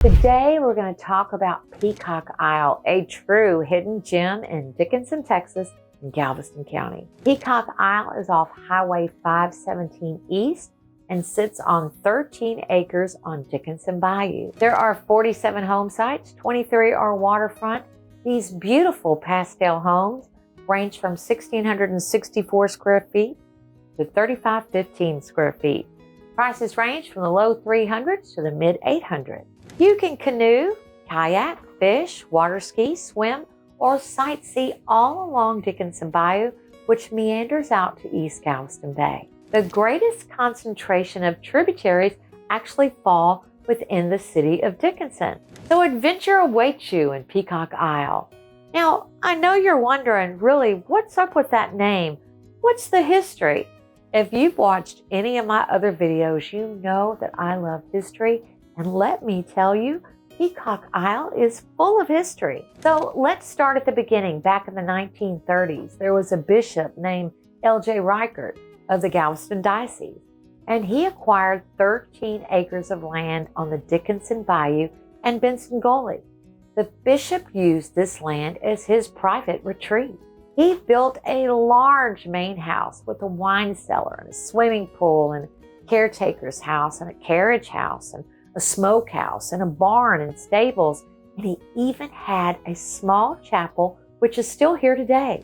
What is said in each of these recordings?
Today we're going to talk about Peacock Isle, a true hidden gem in Dickinson, Texas in Galveston County. Peacock Isle is off Highway 517 East and sits on 13 acres on Dickinson Bayou. There are 47 home sites, 23 are waterfront. These beautiful pastel homes range from 1,664 square feet to 3,515 square feet. Prices range from the low 300s to the mid 800s. You can canoe, kayak, fish, water ski, swim, or sightsee all along Dickinson Bayou, which meanders out to East Galveston Bay. The greatest concentration of tributaries actually fall within the city of Dickinson. So adventure awaits you in Peacock Isle. Now, I know you're wondering, really, what's up with that name? What's the history? If you've watched any of my other videos, you know that I love history. And let me tell you, Peacock Isle is full of history. So let's start at the beginning. Back in the 1930s, there was a bishop named L.J. Reichert of the Galveston Diocese, and he acquired 13 acres of land on the Dickinson Bayou and Benson Gully. The bishop used this land as his private retreat. He built a large main house with a wine cellar and a swimming pool and a caretaker's house and a carriage house and a smokehouse and a barn and stables, and he even had a small chapel which is still here today.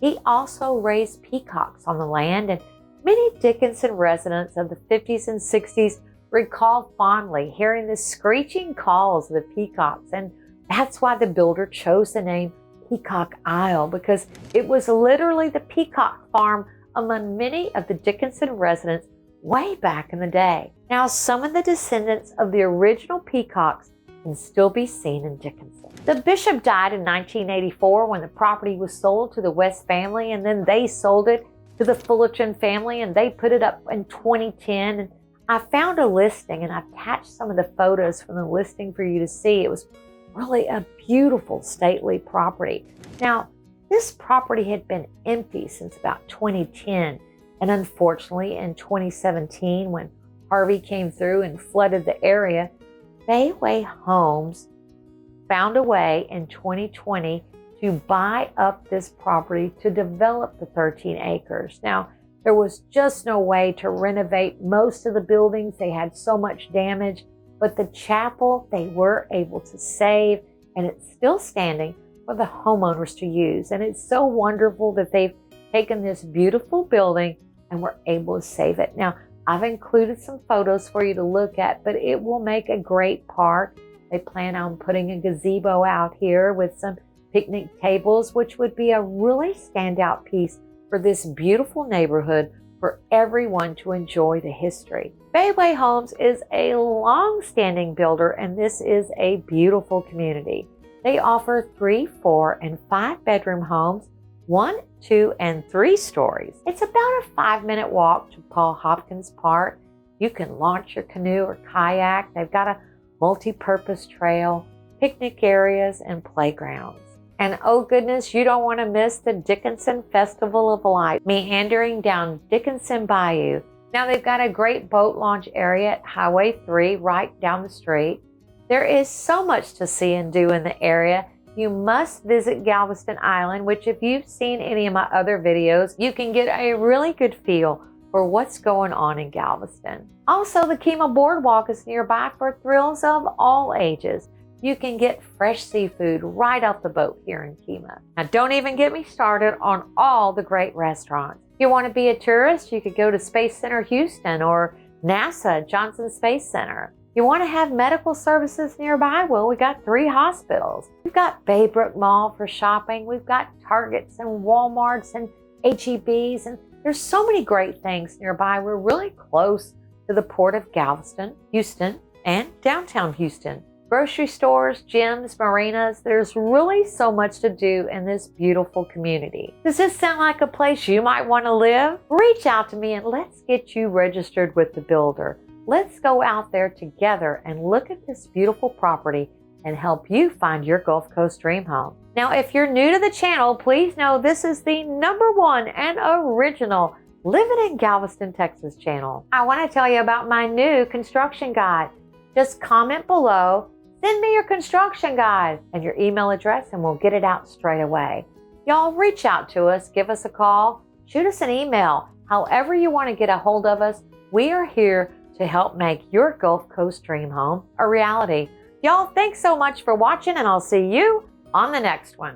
He also raised peacocks on the land, and many Dickinson residents of the 50s and 60s recall fondly hearing the screeching calls of the peacocks, and that's why the builder chose the name Peacock Isle, because it was literally the peacock farm among many of the Dickinson residents way back in the day. Now, some of the descendants of the original peacocks can still be seen in Dickinson. The bishop died in 1984 when the property was sold to the West family, and then they sold it to the Fullerton family, and they put it up in 2010. And I found a listing, and I attached some of the photos from the listing for you to see. It was really a beautiful, stately property. Now, this property had been empty since about 2010. And unfortunately, in 2017, when Harvey came through and flooded the area, Bayway Homes found a way in 2020 to buy up this property to develop the 13 acres. Now, there was just no way to renovate most of the buildings. They had so much damage, but the chapel they were able to save, and it's still standing for the homeowners to use. And it's so wonderful that they've taken this beautiful building and we're able to save it. Now, I've included some photos for you to look at, but it will make a great park. They plan on putting a gazebo out here with some picnic tables, which would be a really standout piece for this beautiful neighborhood for everyone to enjoy the history. Bayway Homes is a long-standing builder, and this is a beautiful community. They offer 3, 4, and 5 bedroom homes, 1, 2, and 3 stories. It's about a 5-minute walk to Paul Hopkins Park. You can launch your canoe or kayak. They've got a multi-purpose trail, picnic areas, and playgrounds. And oh goodness, you don't want to miss the Dickinson Festival of Light meandering down Dickinson Bayou. Now, they've got a great boat launch area at Highway 3 right down the street. There is so much to see and do in the area. You must visit Galveston Island, which if you've seen any of my other videos, you can get a really good feel for what's going on in Galveston. Also, the Kemah Boardwalk is nearby for thrills of all ages. You can get fresh seafood right off the boat here in Kemah. Now, don't even get me started on all the great restaurants. If you want to be a tourist, you could go to Space Center Houston or NASA Johnson Space Center. You want to have medical services nearby? Well, we got 3 hospitals. We've got Baybrook Mall for shopping. We've got Targets and Walmarts and H-E-B's, and there's so many great things nearby. We're really close to the port of Galveston, Houston, and downtown Houston. Grocery stores, gyms, marinas. There's really so much to do in this beautiful community. Does this sound like a place you might want to live? Reach out to me and let's get you registered with the builder. Let's go out there together and look at this beautiful property and help you find your Gulf Coast dream home. Now, if you're new to the channel, please know this is the #1 and original Living in Galveston, Texas channel. I want to tell you about my new construction guide. Just comment below, Send me your construction guide and your email address and we'll get it out straight away. Y'all reach out to us, give us a call, shoot us an email. However you want to get a hold of us, we are here to help make your Gulf Coast dream home a reality. Y'all, thanks so much for watching and I'll see you on the next one.